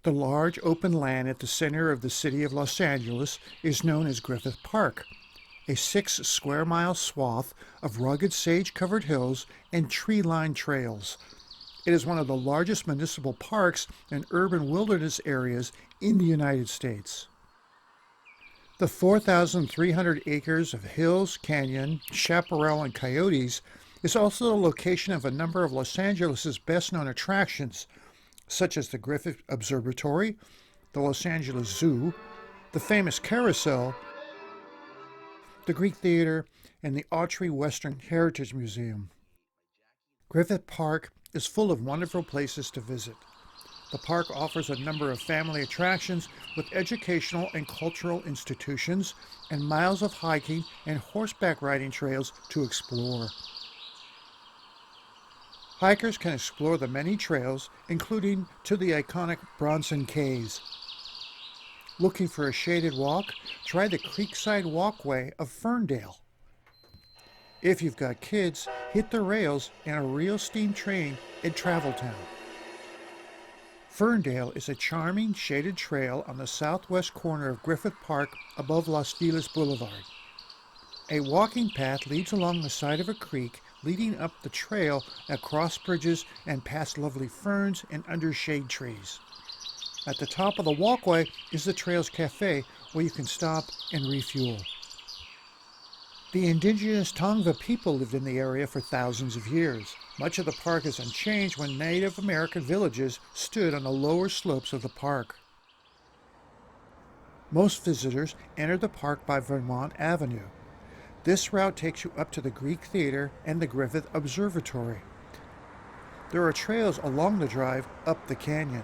The large open land at the center of the city of Los Angeles is known as Griffith Park, a 6 square-mile swath of rugged sage-covered hills and tree-lined trails. It is one of the largest municipal parks and urban wilderness areas in the United States. The 4,300 acres of hills, canyon, chaparral, and coyotes is also the location of a number of Los Angeles' best-known attractions, such as the Griffith Observatory, the Los Angeles Zoo, the famous Carousel, the Greek Theater, and the Autry Western Heritage Museum. Griffith Park is full of wonderful places to visit. The park offers a number of family attractions with educational and cultural institutions and miles of hiking and horseback riding trails to explore. Hikers can explore the many trails, including to the iconic Bronson Caves. Looking for a shaded walk? Try the creekside walkway of Fern Dell. If you've got kids, hit the rails in a real steam train in Travel Town. Fern Dell is a charming shaded trail on the southwest corner of Griffith Park above Los Feliz Boulevard. A walking path leads along the side of a creek, leading up the trail across bridges and past lovely ferns and under shade trees. At the top of the walkway is the trail's cafe, where you can stop and refuel. The indigenous Tongva people lived in the area for thousands of years. Much of the park is unchanged when Native American villages stood on the lower slopes of the park. Most visitors enter the park by Vermont Avenue. This route takes you up to the Greek Theater and the Griffith Observatory. There are trails along the drive up the canyon.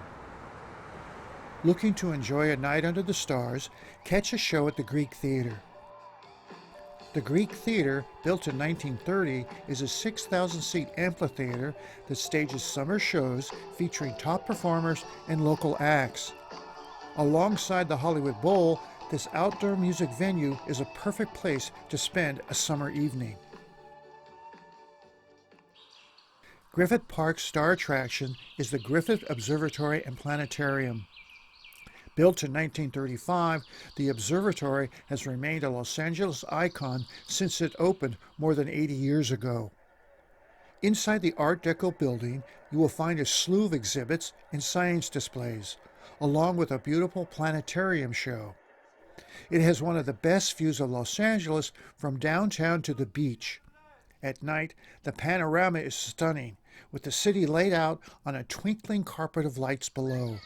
Looking to enjoy a night under the stars, catch a show at the Greek Theater. The Greek Theater, built in 1930, is a 6,000-seat amphitheater that stages summer shows featuring top performers and local acts. Alongside the Hollywood Bowl, this outdoor music venue is a perfect place to spend a summer evening. Griffith Park's star attraction is the Griffith Observatory and Planetarium. Built in 1935, the observatory has remained a Los Angeles icon since it opened more than 80 years ago. Inside the Art Deco building, you will find a slew of exhibits and science displays, along with a beautiful planetarium show. It has one of the best views of Los Angeles from downtown to the beach. At night, the panorama is stunning, with the city laid out on a twinkling carpet of lights below.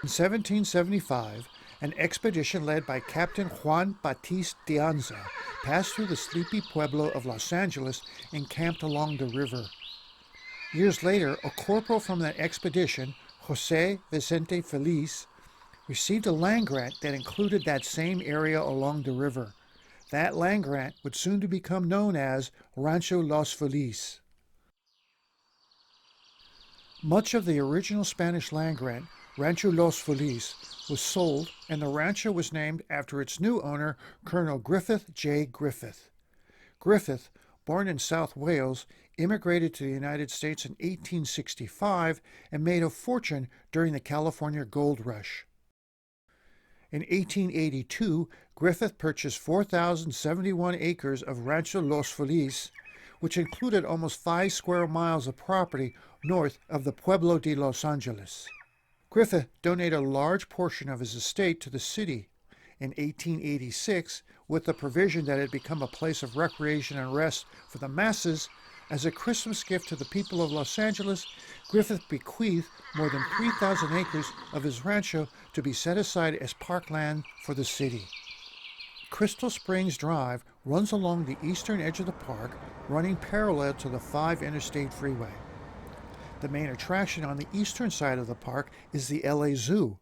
In 1775, an expedition led by Captain Juan Batiste de Anza passed through the sleepy pueblo of Los Angeles and camped along the river. Years later, a corporal from that expedition, José Vicente Feliz, received a land grant that included that same area along the river. That land grant would soon to become known as Rancho Los Feliz. Much of the original Spanish land grant, Rancho Los Feliz, was sold, and the rancho was named after its new owner, Colonel Griffith J. Griffith. Griffith, born in South Wales, immigrated to the United States in 1865 and made a fortune during the California Gold Rush. In 1882, Griffith purchased 4,071 acres of Rancho Los Feliz, which included almost 5 square miles of property north of the Pueblo de Los Angeles. Griffith donated a large portion of his estate to the city. In 1886, with the provision that it become a place of recreation and rest for the masses, as a Christmas gift to the people of Los Angeles, Griffith bequeathed more than 3,000 acres of his rancho to be set aside as parkland for the city. Crystal Springs Drive runs along the eastern edge of the park, running parallel to the 5 Interstate Freeway. The main attraction on the eastern side of the park is the LA Zoo.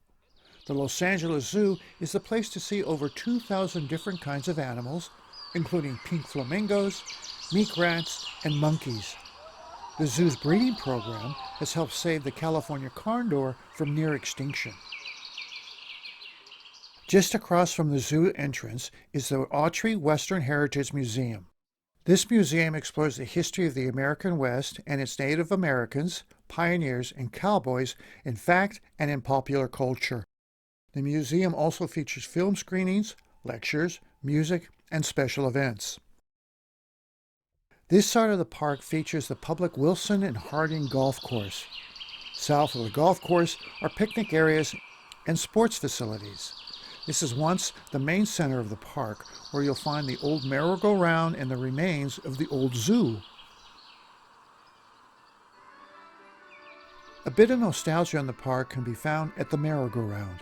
The Los Angeles Zoo is the place to see over 2,000 different kinds of animals, including pink flamingos, meek rats, and monkeys. The zoo's breeding program has helped save the California condor from near extinction. Just across from the zoo entrance is the Autry Western Heritage Museum. This museum explores the history of the American West and its Native Americans, pioneers, and cowboys in fact and in popular culture. The museum also features film screenings, lectures, music, and special events. This side of the park features the public Wilson and Harding Golf Course. South of the golf course are picnic areas and sports facilities. This is once the main center of the park, where you'll find the old merry-go-round and the remains of the old zoo. A bit of nostalgia in the park can be found at the merry-go-round.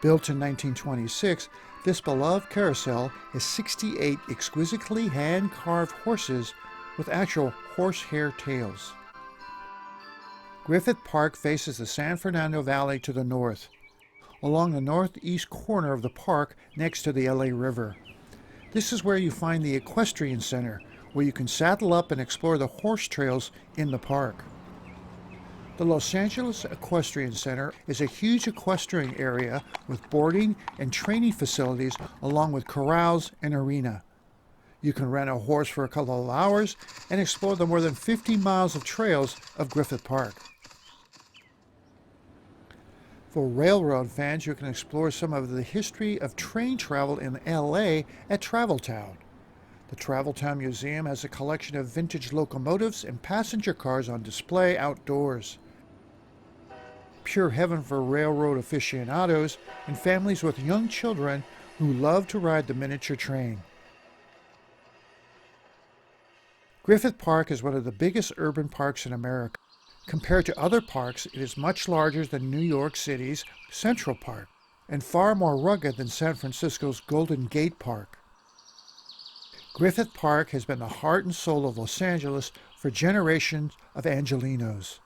Built in 1926, this beloved carousel has 68 exquisitely hand-carved horses with actual horsehair tails. Griffith Park faces the San Fernando Valley to the north, along the northeast corner of the park next to the LA River. This is where you find the Equestrian Center, where you can saddle up and explore the horse trails in the park. The Los Angeles Equestrian Center is a huge equestrian area with boarding and training facilities along with corrals and arena. You can rent a horse for a couple of hours and explore the more than 50 miles of trails of Griffith Park. For railroad fans, you can explore some of the history of train travel in LA at Traveltown. The Traveltown Museum has a collection of vintage locomotives and passenger cars on display outdoors. Pure heaven for railroad aficionados and families with young children who love to ride the miniature train. Griffith Park is one of the biggest urban parks in America. Compared to other parks, it is much larger than New York City's Central Park and far more rugged than San Francisco's Golden Gate Park. Griffith Park has been the heart and soul of Los Angeles for generations of Angelenos.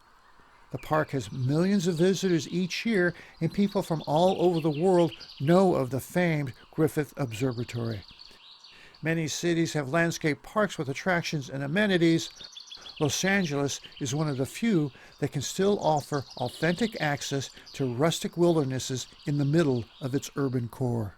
The park has millions of visitors each year, and people from all over the world know of the famed Griffith Observatory. Many cities have landscape parks with attractions and amenities. Los Angeles is one of the few that can still offer authentic access to rustic wildernesses in the middle of its urban core.